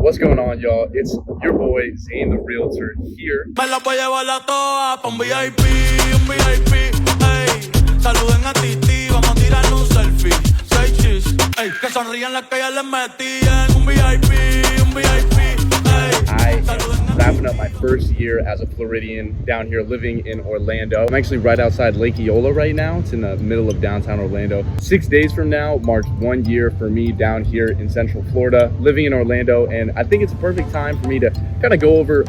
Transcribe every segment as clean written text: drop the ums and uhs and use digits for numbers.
What's going on, y'all? It's your boy Zane the Realtor here. Me la voy a llevar a todas pa' un VIP, ey. Saluden a Titi, vamos a tirar un selfie. Say cheese, ey. Que sonrían las que ya les metían. Un VIP, ey. I am wrapping up my first year as a Floridian down here living in Orlando. I'm actually right outside Lake Eola right now. It's in the middle of downtown Orlando. 6 days from now marks 1 year for me down here in Central Florida, living in Orlando. And I think it's a perfect time for me to kind of go over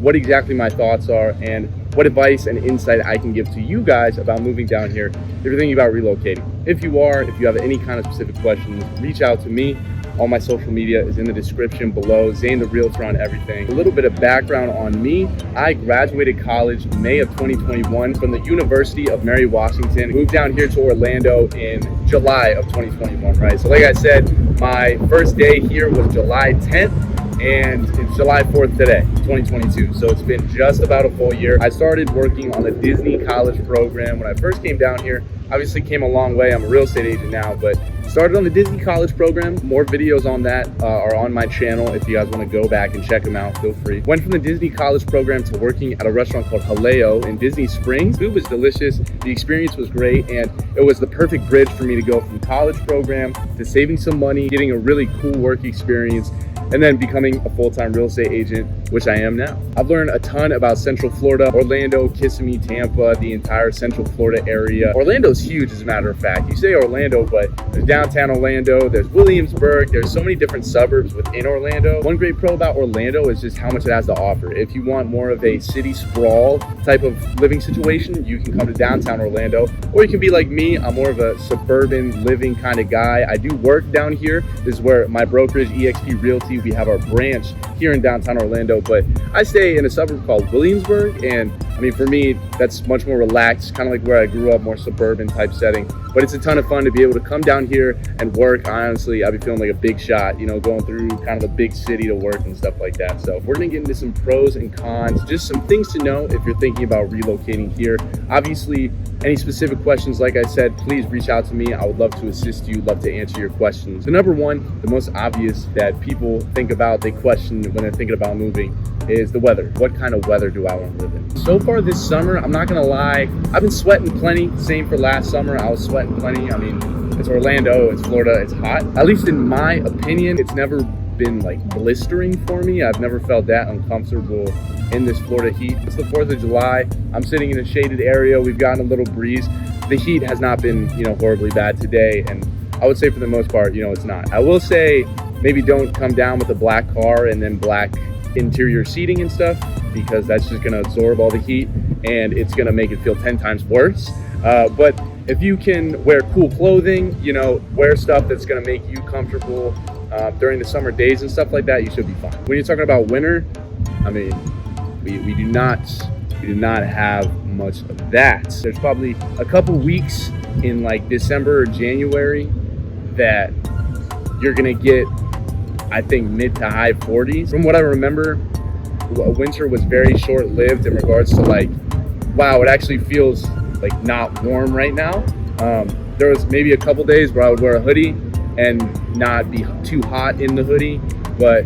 what exactly my thoughts are and what advice and insight I can give to you guys about moving down here if you're thinking about relocating. If you have any kind of specific questions, reach out to me. All my social media is in the description below. Zane the Realtor on everything. A little bit of background on me. I graduated college May of 2021 from the University of Mary Washington. Moved down here to Orlando in July of 2021, right? So like I said, my first day here was July 10th. And it's July 4th today, 2022. So it's been just about a full year. I started working on the Disney college program when I first came down here. Obviously came a long way. I'm a real estate agent now, but started on the Disney college program. More videos on that are on my channel. If you guys want to go back and check them out, feel free. Went from the Disney college program to working at a restaurant called Jaleo in Disney Springs. Food was delicious. The experience was great. And it was the perfect bridge for me to go from college program to saving some money, getting a really cool work experience, and then becoming a full-time real estate agent, which I am now. I've learned a ton about Central Florida, Orlando, Kissimmee, Tampa, the entire Central Florida area. Orlando's huge, as a matter of fact. You say Orlando, but there's downtown Orlando, there's Williamsburg, there's so many different suburbs within Orlando. One great pro about Orlando is just how much it has to offer. If you want more of a city sprawl type of living situation, you can come to downtown Orlando, or you can be like me. I'm more of a suburban living kind of guy. I do work down here. This is where my brokerage, eXp Realty, we have our branch here in downtown Orlando, but I stay in a suburb called Williamsburg, and I mean, for me, that's much more relaxed, kind of like where I grew up, more suburban type setting. But it's a ton of fun to be able to come down here and work. Honestly, I'd be feeling like a big shot, you know, going through kind of the big city to work and stuff like that. So we're gonna get into some pros and cons, just some things to know if you're thinking about relocating here. Obviously, any specific questions, like I said, please reach out to me. I would love to assist you, love to answer your questions. So number one, the most obvious that people think about, they question when they're thinking about moving, is the weather. What kind of weather do I want to live in? So far this summer, I'm not gonna lie, I've been sweating plenty. Same for last summer, I was sweating plenty. I mean, it's Orlando, it's Florida, it's hot. At least in my opinion, it's never been like blistering for me. I've never felt that uncomfortable in this Florida heat. It's the 4th of July. I'm sitting in a shaded area. We've gotten a little breeze. The heat has not been, horribly bad today. And I would say for the most part, it's not. I will say maybe don't come down with a black car and then black interior seating and stuff, because that's just gonna absorb all the heat and it's gonna make it feel 10 times worse. But if you can wear cool clothing, wear stuff that's gonna make you comfortable during the summer days and stuff like that, you should be fine. When you're talking about winter, I mean, we do not have much of that. There's probably a couple weeks in like December or January that you're gonna get, I think, mid to high 40s. From what I remember, winter was very short-lived in regards to like, wow, it actually feels like not warm right now. There was maybe a couple days where I would wear a hoodie and not be too hot in the hoodie, but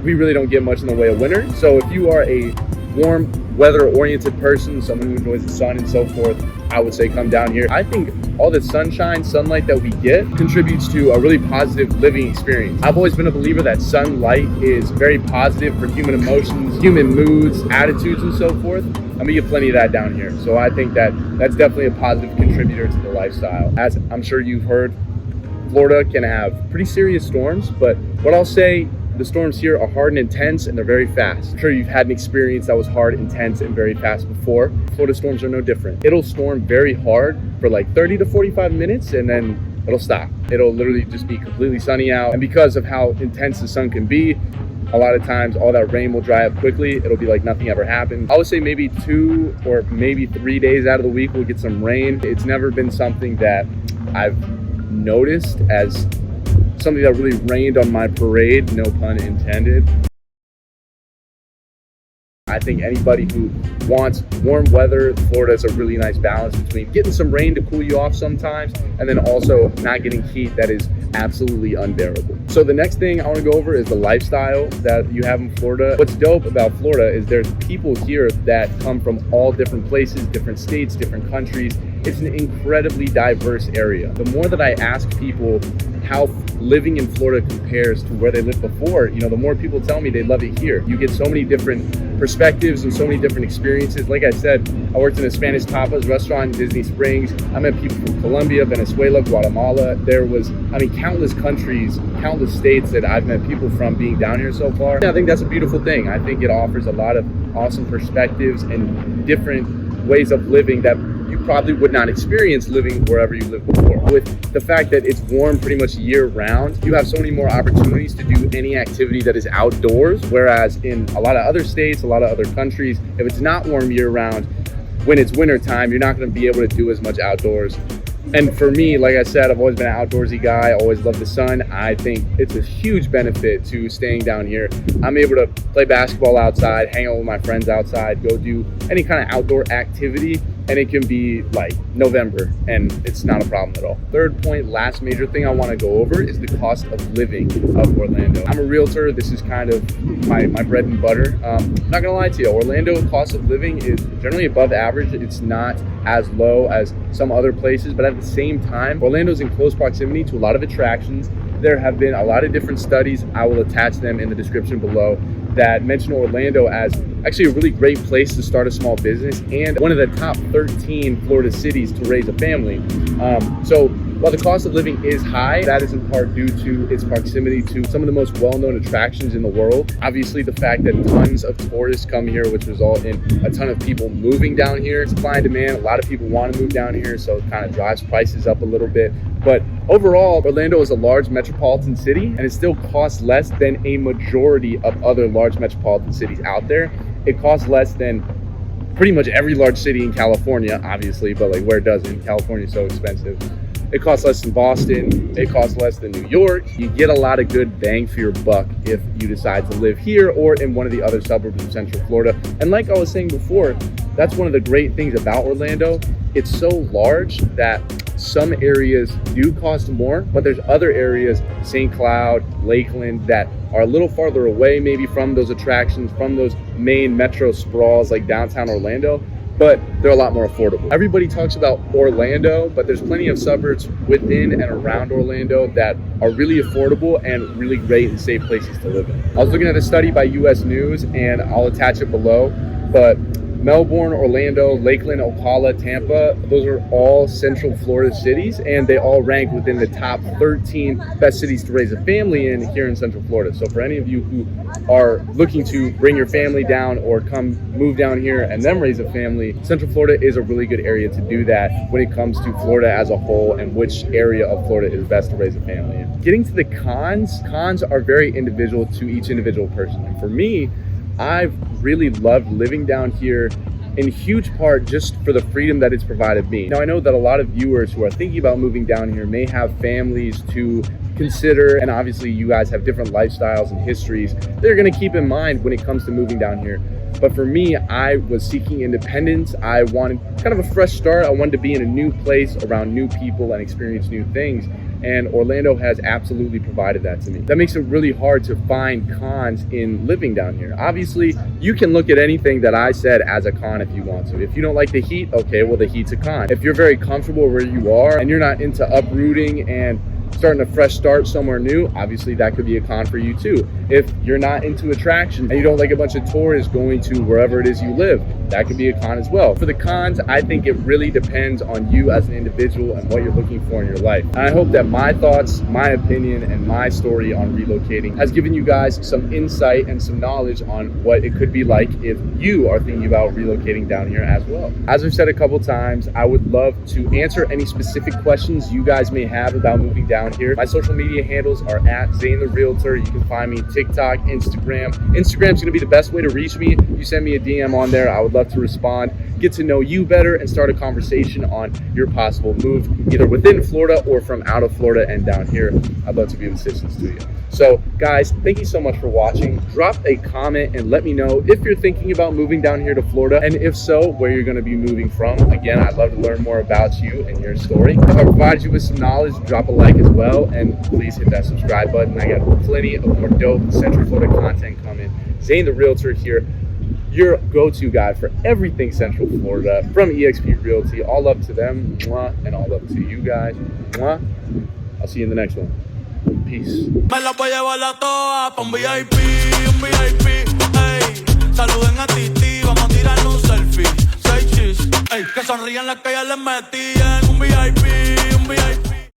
we really don't get much in the way of winter. So if you are a warm, weather-oriented person, someone who enjoys the sun and so forth, I would say come down here. I think all the sunlight that we get contributes to a really positive living experience. I've always been a believer that sunlight is very positive for human emotions, human moods, attitudes, and so forth. And we get plenty of that down here. So I think that's definitely a positive contributor to the lifestyle. As I'm sure you've heard, Florida can have pretty serious storms, but what I'll say, the storms here are hard and intense, and they're very fast. I'm sure you've had an experience that was hard, intense, and very fast before. Florida storms are no different. It'll storm very hard for like 30 to 45 minutes, and then it'll stop. It'll literally just be completely sunny out. And because of how intense the sun can be, a lot of times all that rain will dry up quickly. It'll be like nothing ever happened. I would say maybe 2 or maybe 3 days out of the week we'll get some rain. It's never been something that I've noticed as something that really rained on my parade, no pun intended. I think anybody who wants warm weather, Florida is a really nice balance between getting some rain to cool you off sometimes, and then also not getting heat that is absolutely unbearable. So the next thing I want to go over is the lifestyle that you have in Florida. What's dope about Florida is there's people here that come from all different places, different states, different countries. It's an incredibly diverse area. The more that I ask people how living in Florida compares to where they lived before, you know, the more people tell me they love it here. You get so many different perspectives and so many different experiences. Like I said, I worked in a Spanish tapas restaurant in Disney Springs. I met people from Colombia, Venezuela, Guatemala. There was, I mean, countless countries, countless states that I've met people from being down here so far. And I think that's a beautiful thing. I think it offers a lot of awesome perspectives and different ways of living that you probably would not experience living wherever you lived before. With the fact that it's warm pretty much year round, you have so many more opportunities to do any activity that is outdoors, whereas in a lot of other states, a lot of other countries, if it's not warm year round, when it's winter time, you're not going to be able to do as much outdoors. And for me, like I said, I've always been an outdoorsy guy, always loved the sun. I think it's a huge benefit to staying down here. I'm able to play basketball outside, hang out with my friends outside, go do any kind of outdoor activity, and it can be like November and it's not a problem at all. Third point, last major thing I want to go over is the cost of living of Orlando. I'm a realtor. This is kind of my bread and butter. Not gonna lie to you, Orlando cost of living is generally above average. It's not as low as some other places, but at the same time, Orlando's in close proximity to a lot of attractions. There have been a lot of different studies, I will attach them in the description below, that mention Orlando as actually a really great place to start a small business and one of the top 13 Florida cities to raise a family. So while the cost of living is high, that is in part due to its proximity to some of the most well-known attractions in the world. Obviously, the fact that tons of tourists come here, which result in a ton of people moving down here. Supply and demand, a lot of people want to move down here, so it kind of drives prices up a little bit. But overall, Orlando is a large metropolitan city, and it still costs less than a majority of other large metropolitan cities out there. It costs less than pretty much every large city in California, obviously, but like where doesn't? California is so expensive. It costs less than Boston. It costs less than New York. You get a lot of good bang for your buck if you decide to live here or in one of the other suburbs of Central Florida. And like I was saying before, that's one of the great things about Orlando. It's so large that some areas do cost more, but there's other areas, St. Cloud, Lakeland, that are a little farther away maybe from those attractions, from those main metro sprawls like downtown Orlando, but they're a lot more affordable. Everybody talks about Orlando, but there's plenty of suburbs within and around Orlando that are really affordable and really great and safe places to live in. I was looking at a study by US News, and I'll attach it below, but Melbourne, Orlando, Lakeland, Ocala, Tampa, those are all Central Florida cities, and they all rank within the top 13 best cities to raise a family in here in Central Florida. So for any of you who are looking to bring your family down or come move down here and then raise a family, Central Florida is a really good area to do that when it comes to Florida as a whole and which area of Florida is best to raise a family in. Getting to the cons are very individual to each individual person. And for me, I've really loved living down here in huge part just for the freedom that it's provided me. Now, I know that a lot of viewers who are thinking about moving down here may have families to consider, and obviously you guys have different lifestyles and histories they're going to keep in mind when it comes to moving down here. But for me, I was seeking independence. I wanted kind of a fresh start. I wanted to be in a new place around new people and experience new things. And Orlando has absolutely provided that to me. That makes it really hard to find cons in living down here. Obviously, you can look at anything that I said as a con if you want to. If you don't like the heat, okay, well, the heat's a con. If you're very comfortable where you are and you're not into uprooting and starting a fresh start somewhere new, obviously that could be a con for you too. If you're not into attraction and you don't like a bunch of tourists going to wherever it is you live, that could be a con as well. For the cons, I think it really depends on you as an individual and what you're looking for in your life. And I hope that my thoughts, my opinion, and my story on relocating has given you guys some insight and some knowledge on what it could be like if you are thinking about relocating down here as well. As I've said a couple times, I would love to answer any specific questions you guys may have about moving down here. My social media handles are at Zane the Realtor. You can find me TikTok, Instagram. Instagram's gonna be the best way to reach me. You send me a DM on there, I would love love to respond, get to know you better, and start a conversation on your possible move, either within Florida or from out of Florida and down here. I'd love to be of assistance to you. So guys, thank you so much for watching. Drop a comment and let me know if you're thinking about moving down here to Florida, and if so, where you're going to be moving from. Again, I'd love to learn more about you and your story. If I provided you with some knowledge, drop a like as well, and please hit that subscribe button. I got plenty of more dope Central Florida content coming. Zane the Realtor here, your go-to guy for everything Central Florida from eXp Realty. All love to them, and all love to you guys. I'll see you in the next one. Peace. Me la voy a llevar a todas pa' un VIP, ey. Saluden a Titi, vamos a tirar un selfie. Seis chis, ey. Que sonrían las que ya les metían. Un VIP.